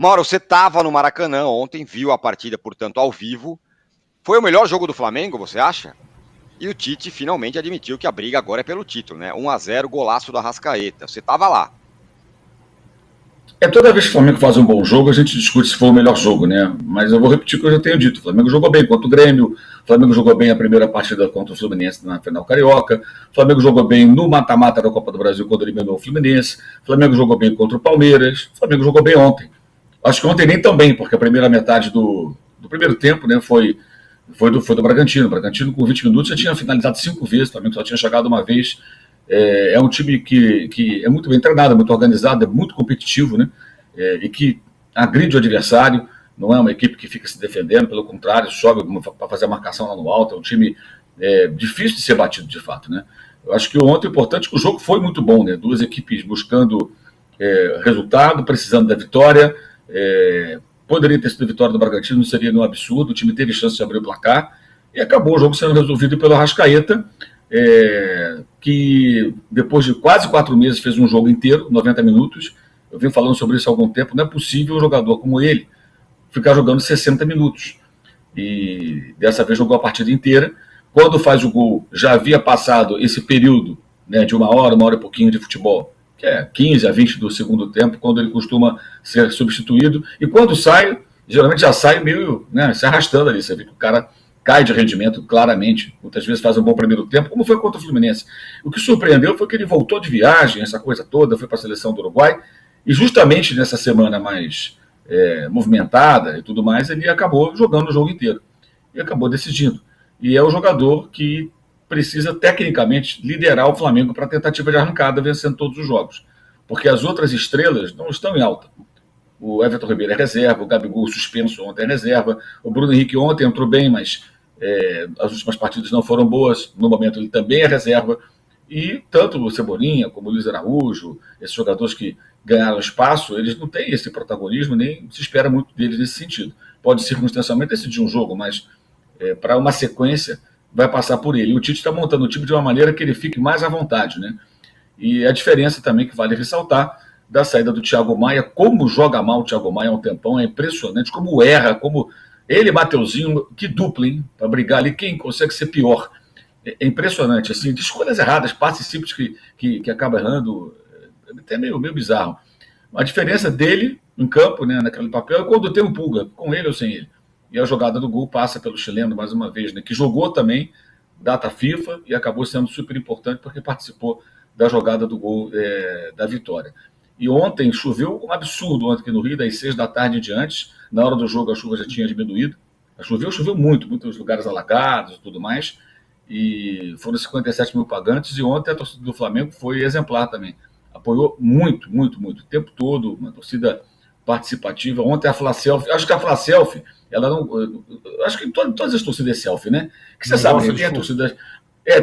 Mauro, você estava no Maracanã ontem, viu a partida, portanto, ao vivo. Foi o melhor jogo do Flamengo, você acha? E o Tite finalmente admitiu que a briga agora é pelo título, né? 1-0, golaço do Arrascaeta. Você estava lá. Toda vez que o Flamengo faz um bom jogo, a gente discute se foi o melhor jogo, né? Mas eu vou repetir o que eu já tenho dito. O Flamengo jogou bem contra o Grêmio, o Flamengo jogou bem a primeira partida contra o Fluminense na final carioca, o Flamengo jogou bem no mata-mata da Copa do Brasil quando eliminou o Fluminense, o Flamengo jogou bem contra o Palmeiras, o Flamengo jogou bem ontem. Acho que ontem nem tão bem, porque a primeira metade do primeiro tempo, né, foi do Bragantino. O Bragantino, com 20 minutos, já tinha finalizado 5 vezes, o Flamengo só tinha chegado uma vez. É um time que é muito bem treinado, é muito organizado, é muito competitivo, né? E que agride o adversário. Não é uma equipe que fica se defendendo, pelo contrário, sobe para fazer a marcação lá no alto. É um time difícil de ser batido, de fato, né? Eu acho que ontem o importante é que o jogo foi muito bom, né? Duas equipes buscando resultado, precisando da vitória. Poderia ter sido a vitória do Bragantino, não seria nenhum absurdo. O time teve chance de abrir o placar e acabou o jogo sendo resolvido pelo Arrascaeta, que depois de quase 4 meses fez um jogo inteiro, 90 minutos. Eu venho falando sobre isso há algum tempo. Não é possível um jogador como ele ficar jogando 60 minutos. E dessa vez jogou a partida inteira. Quando faz o gol, já havia passado esse período, né, de uma hora e pouquinho de futebol, que é 15 a 20 do segundo tempo, quando ele costuma ser substituído. E quando sai, geralmente já sai meio, né, se arrastando ali. Você vê que o cara cai de rendimento claramente, muitas vezes faz um bom primeiro tempo, como foi contra o Fluminense. O que surpreendeu foi que ele voltou de viagem, essa coisa toda, foi para a seleção do Uruguai, e justamente nessa semana mais movimentada e tudo mais, ele acabou jogando o jogo inteiro, e acabou decidindo. E é o jogador que precisa, tecnicamente, liderar o Flamengo para a tentativa de arrancada, vencendo todos os jogos, porque as outras estrelas não estão em alta. O Everton Ribeiro é reserva, o Gabigol suspenso ontem é reserva, o Bruno Henrique ontem entrou bem, mas as últimas partidas não foram boas, no momento ele também é reserva, e tanto o Cebolinha como o Luiz Araújo, esses jogadores que ganharam espaço, eles não têm esse protagonismo, nem se espera muito deles nesse sentido. Pode circunstancialmente decidir um jogo, mas para uma sequência vai passar por ele. E o Tite está montando o time de uma maneira que ele fique mais à vontade, né? E a diferença também que vale ressaltar da saída do Thiago Maia, como joga mal o Thiago Maia há um tempão, é impressionante, como erra, como ele e Mateuzinho, que dupla, hein? Para brigar ali, quem consegue ser pior? É impressionante, assim, de escolhas erradas, passes simples que acaba errando, é até meio bizarro. A diferença dele em campo, né, naquele papel, é quando tem um Pulga, com ele ou sem ele. E a jogada do gol passa pelo chileno, mais uma vez, né, que jogou também data FIFA e acabou sendo super importante porque participou da jogada do gol da vitória. E ontem choveu um absurdo, ontem aqui no Rio, das 6 da tarde em diante. Na hora do jogo a chuva já tinha diminuído. Choveu muito, muitos lugares alagados e tudo mais. E foram 57 mil pagantes. E ontem a torcida do Flamengo foi exemplar também. Apoiou muito, o tempo todo, uma torcida participativa. Ontem a Fla-Selfie, acho que a Fla-Selfie, ela não. Acho que todas as torcidas é selfie, né? Que você sabe, tem a torcida.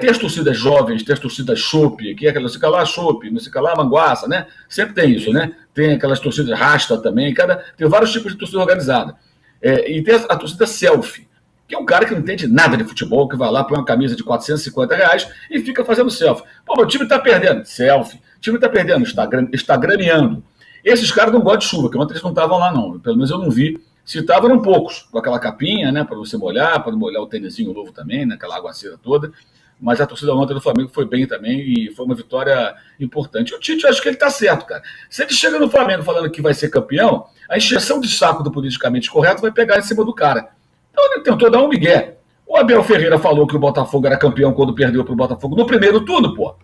Tem as torcidas jovens, tem as torcidas chope, que é aquela, não sei lá, chope, não sei lá, manguaça, né? Sempre tem isso, né? Tem aquelas torcidas rasta também, tem vários tipos de torcida organizada. E tem a torcida selfie, que é um cara que não entende nada de futebol, que vai lá, põe uma camisa de R$450 e fica fazendo selfie. Pô, meu time tá perdendo, selfie. O time tá perdendo, instagramiando. Esses caras não gostam de chuva, que ontem eles não estavam lá, não. Pelo menos eu não vi. Se estavam, eram poucos, com aquela capinha, né, para você molhar, para molhar o tênisinho novo também, naquela aguaceira toda. Mas a torcida ontem do Flamengo foi bem também e foi uma vitória importante. O Tite, eu acho que ele está certo, cara. Se ele chega no Flamengo falando que vai ser campeão, a encheção de saco do politicamente correto vai pegar em cima do cara. Então ele tentou dar um migué. O Abel Ferreira falou que o Botafogo era campeão quando perdeu para o Botafogo no primeiro turno, pô.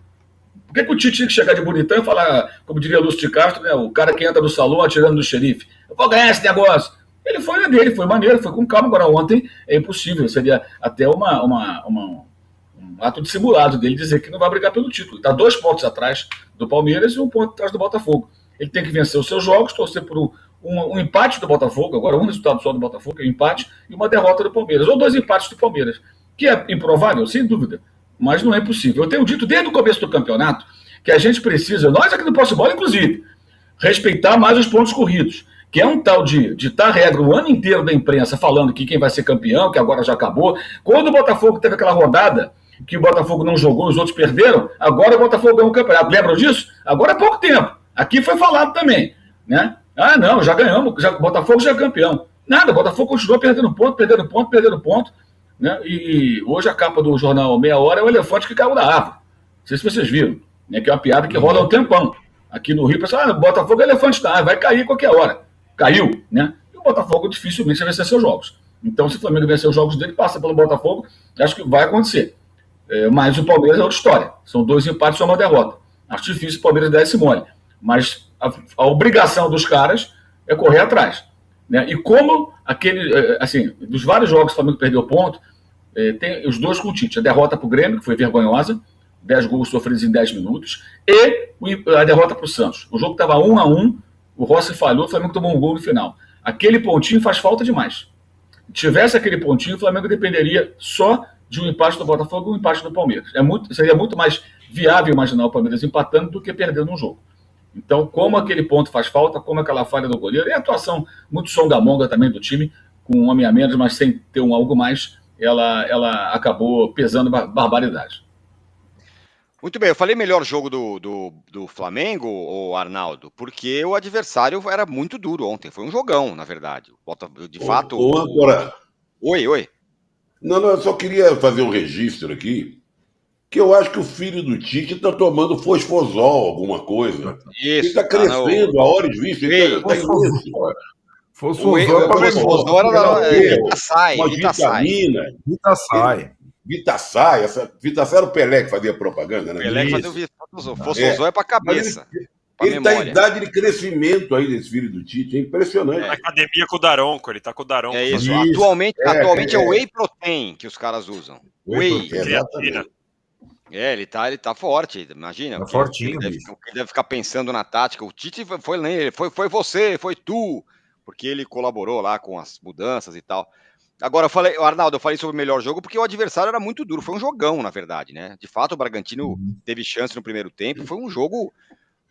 Por que o Tite tinha que chegar de bonitão e falar, como diria Lúcio de Castro, né, o cara que entra no salão atirando no xerife? Eu vou ganhar esse negócio. Ele foi na dele, foi maneiro, foi com calma. Agora ontem é impossível, seria até um ato dissimulado dele dizer que não vai brigar pelo título. Está 2 pontos atrás do Palmeiras e 1 ponto atrás do Botafogo. Ele tem que vencer os seus jogos, torcer por um empate do Botafogo, agora um resultado só do Botafogo, é um empate, e uma derrota do Palmeiras, ou 2 empates do Palmeiras, que é improvável, sem dúvida, mas não é possível. Eu tenho dito desde o começo do campeonato que a gente precisa, nós aqui no Posse Bola, inclusive, respeitar mais os pontos corridos, que é um tal de ditar regra o ano inteiro da imprensa falando que quem vai ser campeão, que agora já acabou. Quando o Botafogo teve aquela rodada que o Botafogo não jogou, os outros perderam, agora o Botafogo ganhou o campeonato. Lembram disso? Agora é pouco tempo. Aqui foi falado também, né? Ah, não, já ganhamos, o Botafogo já é campeão. Nada, o Botafogo continuou perdendo ponto, né? E hoje a capa do jornal Meia Hora é o elefante que caiu da árvore. Não sei se vocês viram, né? Que é uma piada que rola há um tempão. Aqui no Rio, o pessoal, o Botafogo é elefante da árvore, vai cair qualquer hora. Caiu, né? E o Botafogo dificilmente vai vencer seus jogos. Então, se o Flamengo vencer os jogos dele, passa pelo Botafogo, acho que vai acontecer. Mas o Palmeiras é outra história. São 2 empates e uma derrota. Acho difícil o Palmeiras dar esse mole. Mas a obrigação dos caras é correr atrás. Né? E como dos vários jogos que o Flamengo perdeu ponto, tem os 2 com o Tite. A derrota para o Grêmio, que foi vergonhosa, 10 gols sofridos em 10 minutos, e a derrota para o Santos. O jogo estava 1-1, o Rossi falhou, o Flamengo tomou um gol no final. Aquele pontinho faz falta demais. Se tivesse aquele pontinho, o Flamengo dependeria só de um empate do Botafogo e um empate do Palmeiras. Seria muito mais viável imaginar o Palmeiras empatando do que perdendo um jogo. Então, como aquele ponto faz falta, como aquela falha do goleiro, e a atuação muito songamonga também do time, com um homem a menos, mas sem ter algo mais, ela acabou pesando barbaridade. Muito bem, eu falei melhor jogo do Flamengo, ô Arnaldo, porque o adversário era muito duro ontem. Foi um jogão, na verdade. De fato. Agora... Oi. Não, eu só queria fazer um registro aqui, que eu acho que o filho do Tite está tomando fosfosol, alguma coisa. Isso. Ele está crescendo, a horas vista. Fosfosol era Vitaçai. Vitaçai, era o Pelé que fazia propaganda, né? Pelé que fazia o Fosfosol é para a cabeça. Ele está em idade de crescimento aí desse filho do Tite, é impressionante. Na academia com o Daronco, ele tá com o Daronco. É isso. Atualmente é o Whey Protein que os caras usam. Whey. Creatina. Ele tá forte, imagina. Tá fortinho, ele deve ficar pensando na tática. O Tite foi você, foi tu, porque ele colaborou lá com as mudanças e tal. Agora, Arnaldo, eu falei sobre o melhor jogo porque o adversário era muito duro. Foi um jogão, na verdade, né? De fato, o Bragantino teve chance no primeiro tempo. Foi um jogo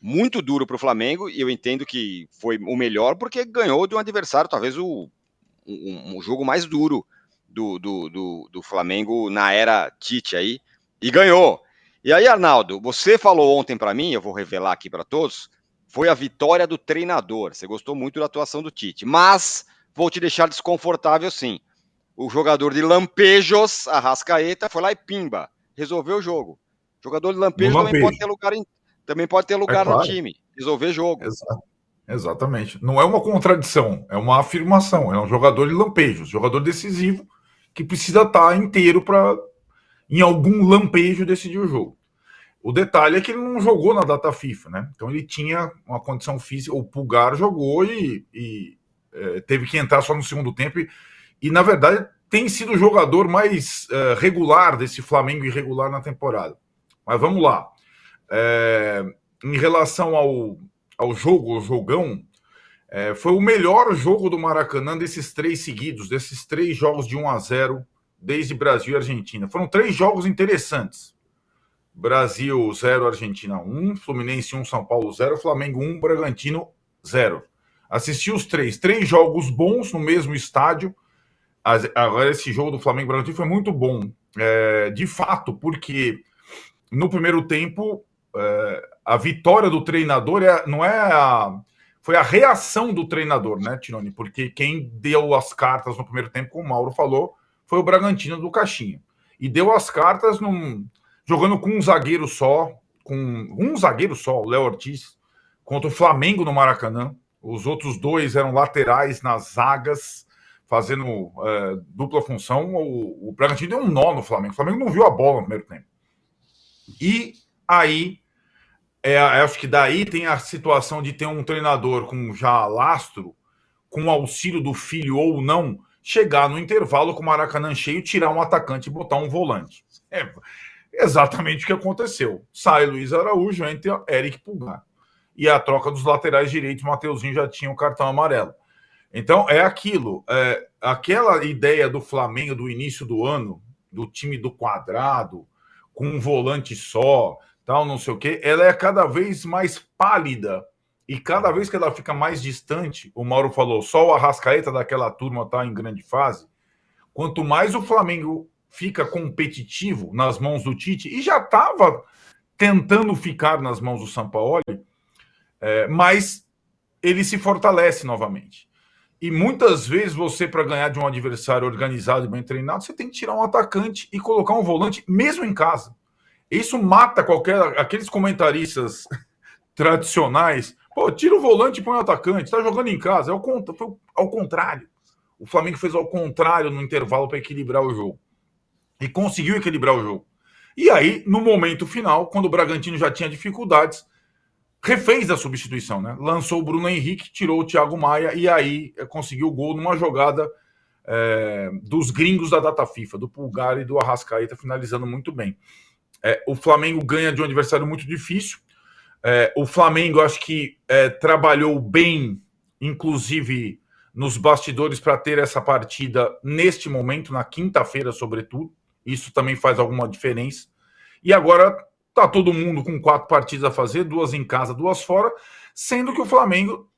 muito duro para o Flamengo e eu entendo que foi o melhor porque ganhou de um adversário, talvez um jogo mais duro do Flamengo na era Tite aí, e ganhou. E aí, Arnaldo, você falou ontem para mim, eu vou revelar aqui para todos, foi a vitória do treinador. Você gostou muito da atuação do Tite, mas vou te deixar desconfortável sim. O jogador de lampejos, Arrascaeta, foi lá e pimba, resolveu o jogo. O jogador de lampejo também pode ter lugar no time, resolver jogo. Exatamente. Não é uma contradição, é uma afirmação. É um jogador de lampejos, jogador decisivo que precisa estar inteiro para, em algum lampejo, decidir o jogo. O detalhe é que ele não jogou na data FIFA, né? Então ele tinha uma condição física, o Pulgar jogou e teve que entrar só no segundo tempo. E na verdade, tem sido o jogador mais regular desse Flamengo irregular na temporada. Mas vamos lá. Em relação ao jogão, foi o melhor jogo do Maracanã desses 3 seguidos, desses 3 jogos de 1-0, desde Brasil e Argentina. Foram 3 jogos interessantes. Brasil 0, Argentina 1, Fluminense 1, São Paulo 0, Flamengo 1, Bragantino 0. Assisti os 3 jogos bons no mesmo estádio. Agora esse jogo do Flamengo e Bragantino foi muito bom, de fato, porque no primeiro tempo a vitória do treinador foi a reação do treinador, né, Tironi? Porque quem deu as cartas no primeiro tempo, como o Mauro falou, foi o Bragantino do Caixinha. E deu as cartas jogando com um zagueiro só, o Léo Ortiz, contra o Flamengo no Maracanã. Os outros 2 eram laterais nas zagas, fazendo dupla função. O Bragantino deu um nó no Flamengo. O Flamengo não viu a bola no primeiro tempo. E aí, acho que daí tem a situação de ter um treinador com já lastro, com auxílio do filho ou não, chegar no intervalo com o Maracanã cheio, tirar um atacante e botar um volante. Exatamente o que aconteceu. Sai Luiz Araújo, entra Eric Pulgar. E a troca dos laterais direitos, Mateuzinho já tinha o cartão amarelo. Então, é aquilo. Aquela ideia do Flamengo do início do ano, do time do quadrado, com um volante só, tal, não sei o quê, ela é cada vez mais pálida. E cada vez que ela fica mais distante, o Mauro falou, só o Arrascaeta daquela turma está em grande fase. Quanto mais o Flamengo fica competitivo nas mãos do Tite, e já estava tentando ficar nas mãos do Sampaoli, mas ele se fortalece novamente. E muitas vezes você, para ganhar de um adversário organizado e bem treinado, você tem que tirar um atacante e colocar um volante, mesmo em casa. Isso mata aqueles comentaristas tradicionais. Pô, tira o volante e põe o atacante. Tá jogando em casa. Foi ao contrário. O Flamengo fez ao contrário no intervalo para equilibrar o jogo. E conseguiu equilibrar o jogo. E aí, no momento final, quando o Bragantino já tinha dificuldades, refez a substituição, né? Lançou o Bruno Henrique, tirou o Thiago Maia e aí conseguiu o gol numa jogada dos gringos da data FIFA, do Pulgar e do Arrascaeta, finalizando muito bem. O Flamengo ganha de um adversário muito difícil. O Flamengo, acho que trabalhou bem, inclusive nos bastidores, para ter essa partida neste momento, na quinta-feira, sobretudo. Isso também faz alguma diferença. E agora tá todo mundo com 4 partidas a fazer, 2 em casa, 2 fora, sendo que o Flamengo,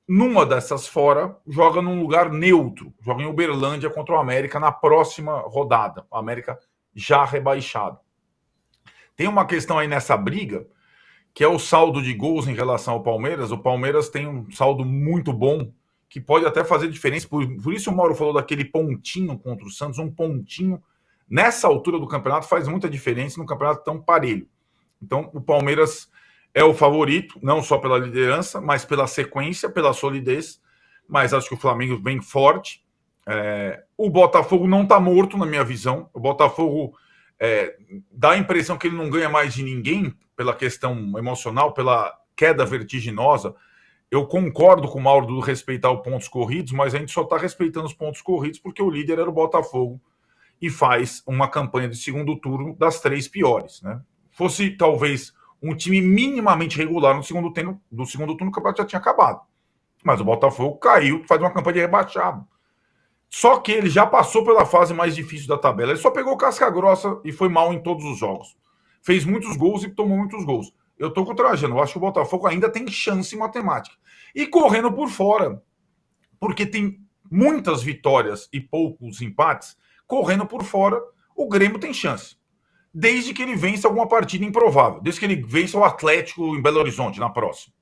numa dessas fora, joga num lugar neutro, joga em Uberlândia contra o América na próxima rodada. O América já rebaixado. Tem uma questão aí nessa briga, que é o saldo de gols em relação ao Palmeiras. O Palmeiras tem um saldo muito bom, que pode até fazer diferença. Por isso o Mauro falou daquele pontinho contra o Santos. Um pontinho, nessa altura do campeonato, faz muita diferença num campeonato tão parelho. Então, o Palmeiras é o favorito, não só pela liderança, mas pela sequência, pela solidez. Mas acho que o Flamengo vem forte. O Botafogo não está morto, na minha visão. O Botafogo dá a impressão que ele não ganha mais de ninguém pela questão emocional, pela queda vertiginosa. Eu concordo com o Mauro do respeitar os pontos corridos, mas a gente só está respeitando os pontos corridos porque o líder era o Botafogo e faz uma campanha de segundo turno das 3 piores, né? Fosse talvez um time minimamente regular no segundo turno, o campeonato já tinha acabado. Mas o Botafogo caiu, faz uma campanha de rebaixado. Só que ele já passou pela fase mais difícil da tabela. Ele só pegou casca grossa e foi mal em todos os jogos. Fez muitos gols e tomou muitos gols. Eu tô com o Trajano, eu acho que o Botafogo ainda tem chance em matemática. E correndo por fora, porque tem muitas vitórias e poucos empates, correndo por fora, o Grêmio tem chance. Desde que ele vença alguma partida improvável. Desde que ele vença o Atlético em Belo Horizonte na próxima.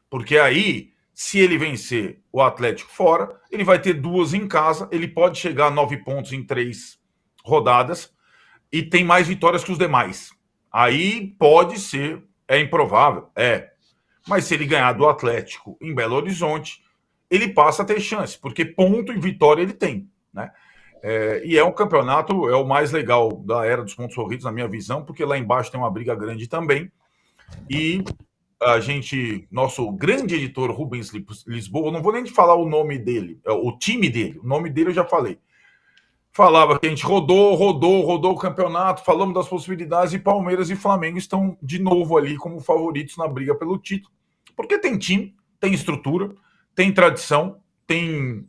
Porque aí, se ele vencer o Atlético fora, ele vai ter 2 em casa, ele pode chegar a 9 pontos em 3 rodadas e tem mais vitórias que os demais. Aí pode ser, é improvável, mas se ele ganhar do Atlético em Belo Horizonte, ele passa a ter chance, porque ponto e vitória ele tem, né? E é um campeonato, é o mais legal da era dos pontos corridos, na minha visão, porque lá embaixo tem uma briga grande também. E a gente, nosso grande editor Rubens Lisboa, eu não vou nem te falar o nome dele, o time dele, o nome dele eu já falei. Falava que a gente rodou o campeonato, falamos das possibilidades, e Palmeiras e Flamengo estão de novo ali como favoritos na briga pelo título, porque tem time, tem estrutura, tem tradição, tem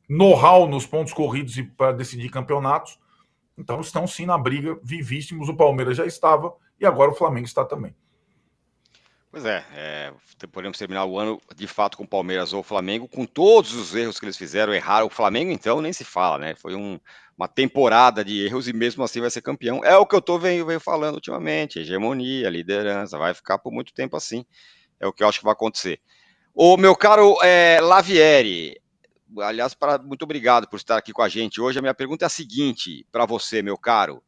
know-how nos pontos corridos e para decidir campeonatos. Então estão sim na briga, vivíssimos. O Palmeiras já estava e agora o Flamengo está também. Pois podemos terminar o ano de fato com o Palmeiras ou o Flamengo, com todos os erros que eles fizeram, erraram. O Flamengo, então, nem se fala, né? Foi uma temporada de erros e mesmo assim vai ser campeão. É o que eu venho falando ultimamente: hegemonia, liderança, vai ficar por muito tempo assim. É o que eu acho que vai acontecer. O meu caro Lavieri, aliás, muito obrigado por estar aqui com a gente hoje. A minha pergunta é a seguinte para você, meu caro.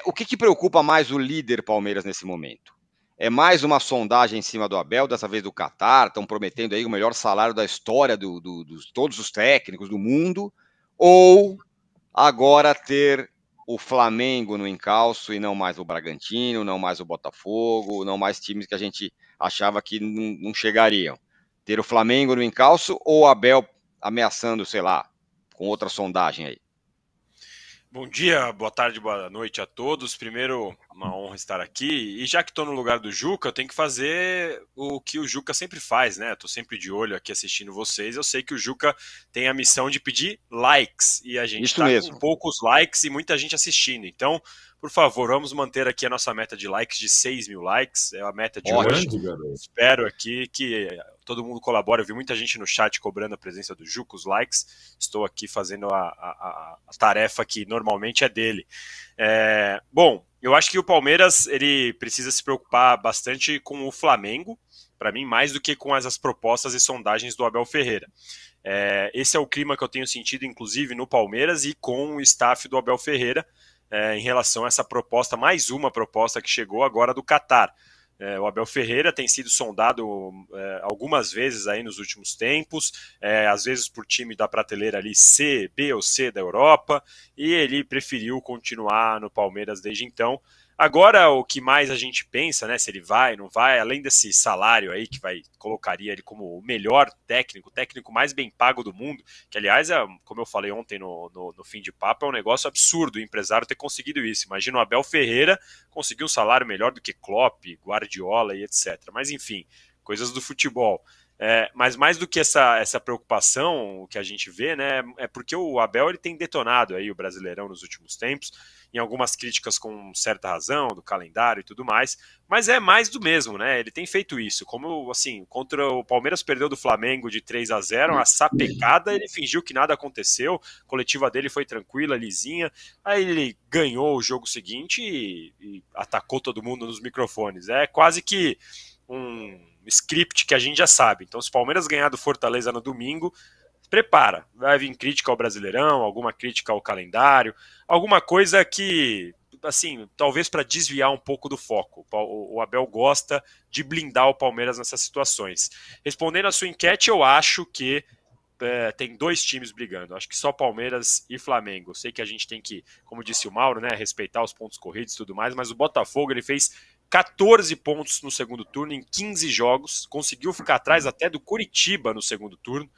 O que preocupa mais o líder Palmeiras nesse momento? É mais uma sondagem em cima do Abel, dessa vez do Qatar, estão prometendo aí o melhor salário da história de todos os técnicos do mundo, ou agora ter o Flamengo no encalço e não mais o Bragantino, não mais o Botafogo, não mais times que a gente achava que não chegariam? Ter o Flamengo no encalço ou o Abel ameaçando, sei lá, com outra sondagem aí? Bom dia, boa tarde, boa noite a todos. Primeiro, uma honra estar aqui. E já que estou no lugar do Juca, eu tenho que fazer o que o Juca sempre faz, né? Estou sempre de olho aqui assistindo vocês. Eu sei que o Juca tem a missão de pedir likes. E a gente está com poucos likes e muita gente assistindo. Então, por favor, vamos manter aqui a nossa meta de likes de 6 mil likes. É a meta de hoje. Espero aqui que todo mundo colabore. Eu vi muita gente no chat cobrando a presença do Juca, os likes. Estou aqui fazendo a tarefa que normalmente é dele. Bom, eu acho que o Palmeiras ele precisa se preocupar bastante com o Flamengo. para mim, mais do que com as propostas e sondagens do Abel Ferreira. Esse é o clima que eu tenho sentido, inclusive, no Palmeiras e com o staff do Abel Ferreira, em relação a essa proposta, mais uma proposta que chegou agora do Catar. O Abel Ferreira tem sido sondado algumas vezes aí nos últimos tempos, às vezes por time da prateleira ali C, B ou C da Europa, e ele preferiu continuar no Palmeiras desde então. Agora, o que mais a gente pensa, né, se ele vai, não vai, além desse salário aí que colocaria ele como o melhor técnico, o técnico mais bem pago do mundo, que aliás, como eu falei ontem no fim de papo, é um negócio absurdo o empresário ter conseguido isso. Imagina o Abel Ferreira conseguir um salário melhor do que Klopp, Guardiola e etc. Mas enfim, coisas do futebol. Mas mais do que essa preocupação que a gente vê, né, é porque o Abel ele tem detonado aí o Brasileirão nos últimos tempos, em algumas críticas com certa razão, do calendário e tudo mais, mas é mais do mesmo, né? Ele tem feito isso, como assim, contra o Palmeiras perdeu do Flamengo de 3-0, uma sapecada, ele fingiu que nada aconteceu, a coletiva dele foi tranquila, lisinha, aí ele ganhou o jogo seguinte e atacou todo mundo nos microfones. É quase que um script que a gente já sabe. Então, se o Palmeiras ganhar do Fortaleza no domingo, prepara, vai vir crítica ao Brasileirão, alguma crítica ao calendário, alguma coisa que, assim, talvez para desviar um pouco do foco. O Abel gosta de blindar o Palmeiras nessas situações. Respondendo à sua enquete, eu acho que tem dois times brigando. Acho que só Palmeiras e Flamengo. Eu sei que a gente tem que, como disse o Mauro, né, respeitar os pontos corridos e tudo mais, mas o Botafogo ele fez 14 pontos no segundo turno em 15 jogos, conseguiu ficar atrás até do Curitiba no segundo turno.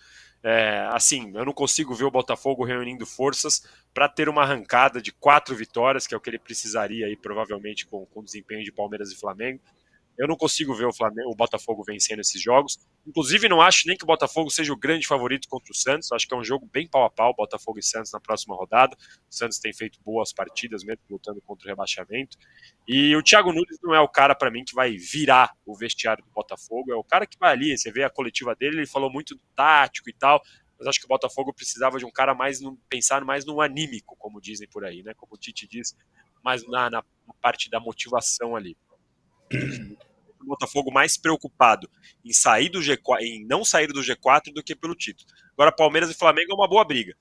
Assim, eu não consigo ver o Botafogo reunindo forças para ter uma arrancada de 4 vitórias, que é o que ele precisaria aí, provavelmente, com o desempenho de Palmeiras e Flamengo. Eu não consigo ver o Botafogo vencendo esses jogos. Inclusive, não acho nem que o Botafogo seja o grande favorito contra o Santos. Acho que é um jogo bem pau a pau, Botafogo e Santos na próxima rodada. O Santos tem feito boas partidas, mesmo lutando contra o rebaixamento. E o Thiago Nunes não é o cara, para mim, que vai virar o vestiário do Botafogo. É o cara que vai ali, você vê a coletiva dele, ele falou muito do tático e tal, mas acho que o Botafogo precisava de um cara pensar mais no anímico, como dizem por aí, né? Como o Tite diz, mais na parte da motivação ali. O Botafogo mais preocupado em sair do G4, em não sair do G4 do que pelo título. Agora, Palmeiras e Flamengo é uma boa briga.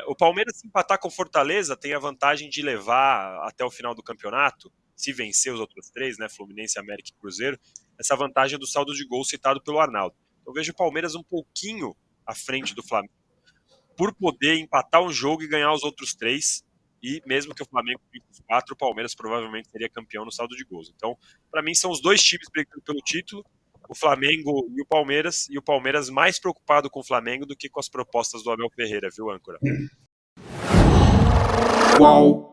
O Palmeiras, se empatar com Fortaleza, tem a vantagem de levar até o final do campeonato, se vencer os outros três, né, Fluminense, América e Cruzeiro, essa vantagem do saldo de gol citado pelo Arnaldo. Eu vejo o Palmeiras um pouquinho à frente do Flamengo, por poder empatar um jogo e ganhar os outros três, e mesmo que o Flamengo fique os 4, o Palmeiras provavelmente seria campeão no saldo de gols. Então, para mim, são os dois times brigando pelo título, o Flamengo e o Palmeiras mais preocupado com o Flamengo do que com as propostas do Abel Ferreira, viu, âncora? Qual?